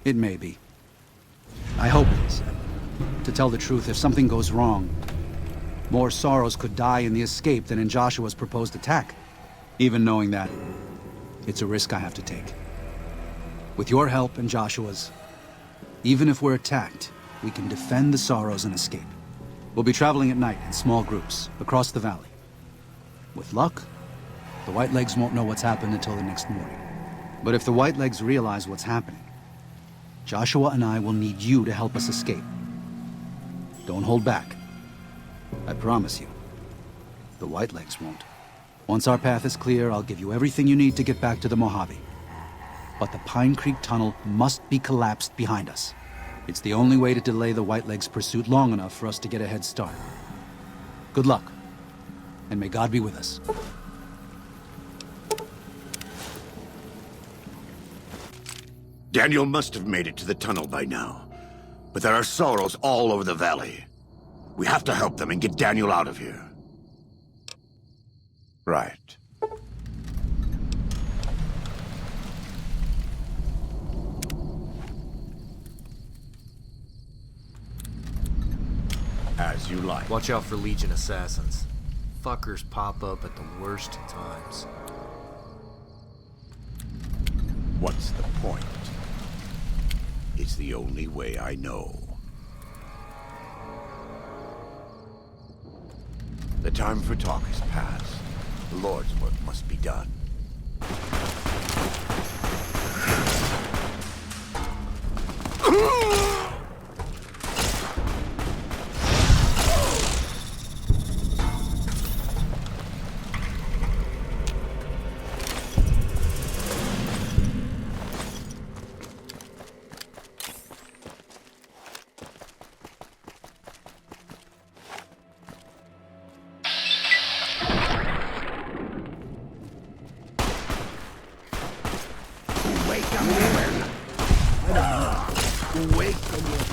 It may be. I hope it is. To tell the truth, if something goes wrong, more Sorrows could die in the escape than in Joshua's proposed attack. Even knowing that, it's a risk I have to take. With your help and Joshua's, even if we're attacked, we can defend the Sorrows and escape. We'll be traveling at night in small groups, across the valley. With luck, the Whitelegs won't know what's happened until the next morning. But if the Whitelegs realize what's happening, Joshua and I will need you to help us escape. Don't hold back. I promise you, the Whitelegs won't. Once our path is clear, I'll give you everything you need to get back to the Mojave. But the Pine Creek Tunnel must be collapsed behind us. It's the only way to delay the Whitelegs' pursuit long enough for us to get a head start. Good luck, and may God be with us. Daniel must have made it to the tunnel by now. But there are Sorrows all over the valley. We have to help them and get Daniel out of here. Right. As you like. Watch out for Legion assassins. Fuckers pop up at the worst times. What's the point? It's the only way I know. The time for talk is past. The Lord's work must be done.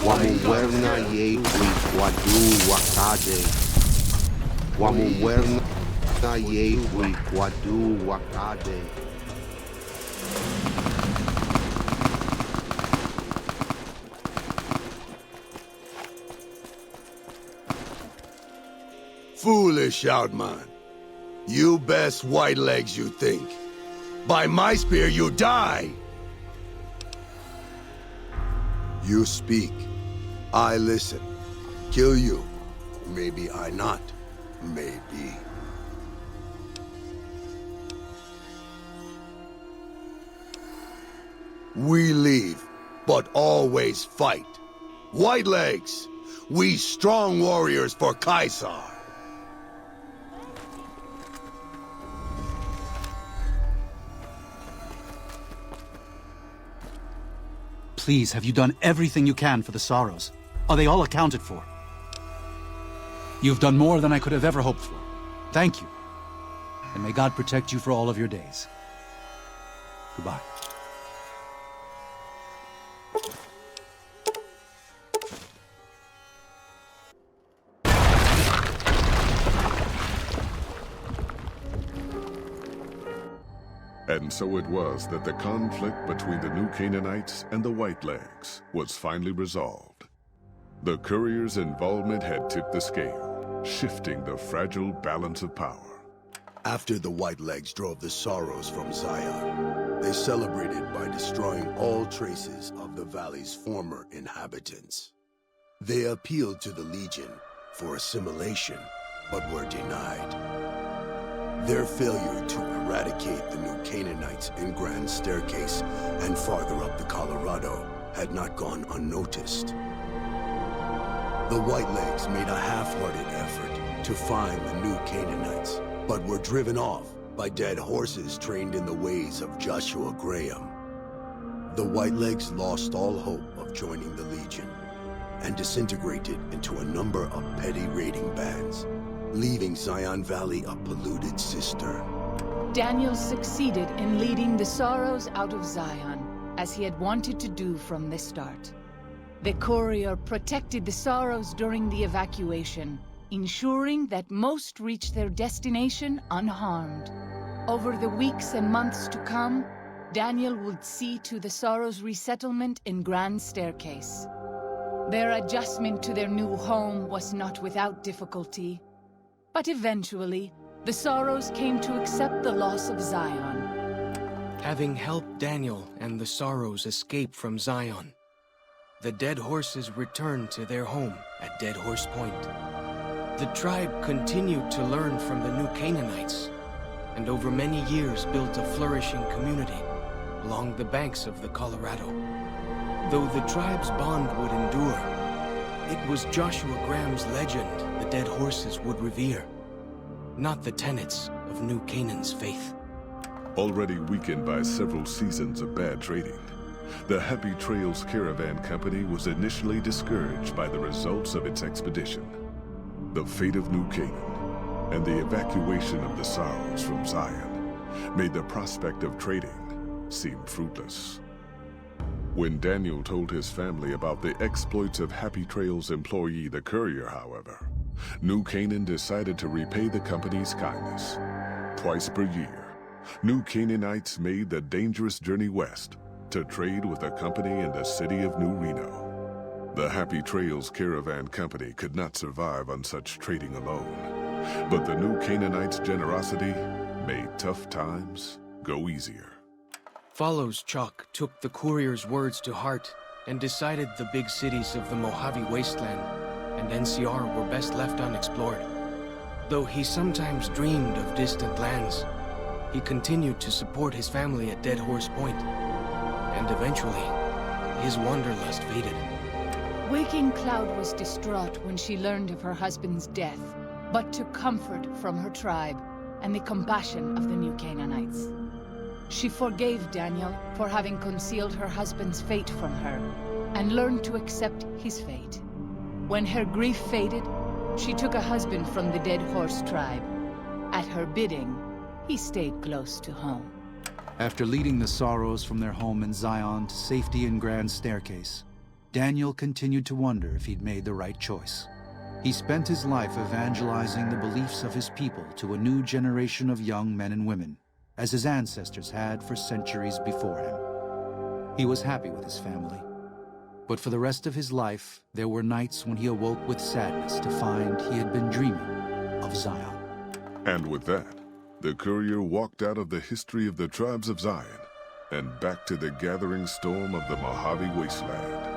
Wamuwerna ye wadu wakade. Wamuwerna ye wadu wakade. Foolish, Outman. You best Whitelegs you think. By my spear you die! You speak. I listen. Kill you. Maybe I not. Maybe. We leave, but always fight. Whitelegs! We strong warriors for Caesar! Please, have you done everything you can for the Sorrows? Are they all accounted for? You've done more than I could have ever hoped for. Thank you. And may God protect you for all of your days. Goodbye. And so it was that the conflict between the New Canaanites and the Whitelegs was finally resolved. The courier's involvement had tipped the scale, shifting the fragile balance of power. After the Whitelegs drove the Sorrows from Zion, they celebrated by destroying all traces of the valley's former inhabitants. They appealed to the Legion for assimilation, but were denied. Their failure to eradicate the New Canaanites in Grand Staircase and farther up the Colorado had not gone unnoticed. The Whitelegs made a half-hearted effort to find the New Canaanites, but were driven off by dead horses trained in the ways of Joshua Graham. The Whitelegs lost all hope of joining the Legion and disintegrated into a number of petty raiding bands, leaving Zion Valley a polluted cistern. Daniel succeeded in leading the Sorrows out of Zion, as he had wanted to do from the start. The courier protected the Sorrows during the evacuation, ensuring that most reached their destination unharmed. Over the weeks and months to come, Daniel would see to the Sorrows' resettlement in Grand Staircase. Their adjustment to their new home was not without difficulty, but eventually, the Sorrows came to accept the loss of Zion. Having helped Daniel and the Sorrows escape from Zion, the Dead Horses returned to their home at Dead Horse Point. The tribe continued to learn from the new Canaanites, and over many years built a flourishing community along the banks of the Colorado. Though the tribe's bond would endure, it was Joshua Graham's legend the Dead Horses would revere, not the tenets of New Canaan's faith. Already weakened by several seasons of bad trading, the Happy Trails Caravan Company was initially discouraged by the results of its expedition. The fate of New Canaan and the evacuation of the Sorrows from Zion made the prospect of trading seem fruitless. When Daniel told his family about the exploits of Happy Trails employee the courier, however, New Canaan decided to repay the company's kindness. Twice per year, New Canaanites made the dangerous journey west to trade with a company in the city of New Reno. The Happy Trails Caravan Company could not survive on such trading alone, but the New Canaanites' generosity made tough times go easier. Follows Chalk took the courier's words to heart and decided the big cities of the Mojave Wasteland and NCR were best left unexplored. Though he sometimes dreamed of distant lands, he continued to support his family at Dead Horse Point, and eventually, his wanderlust faded. Waking Cloud was distraught when she learned of her husband's death, but took comfort from her tribe and the compassion of the New Canaanites. She forgave Daniel for having concealed her husband's fate from her, and learned to accept his fate. When her grief faded, she took a husband from the Dead Horse tribe. At her bidding, he stayed close to home. After leading the Sorrows from their home in Zion to safety in Grand Staircase, Daniel continued to wonder if he'd made the right choice. He spent his life evangelizing the beliefs of his people to a new generation of young men and women, as his ancestors had for centuries before him. He was happy with his family. But for the rest of his life, there were nights when he awoke with sadness to find he had been dreaming of Zion. And with that, the courier walked out of the history of the tribes of Zion and back to the gathering storm of the Mojave Wasteland.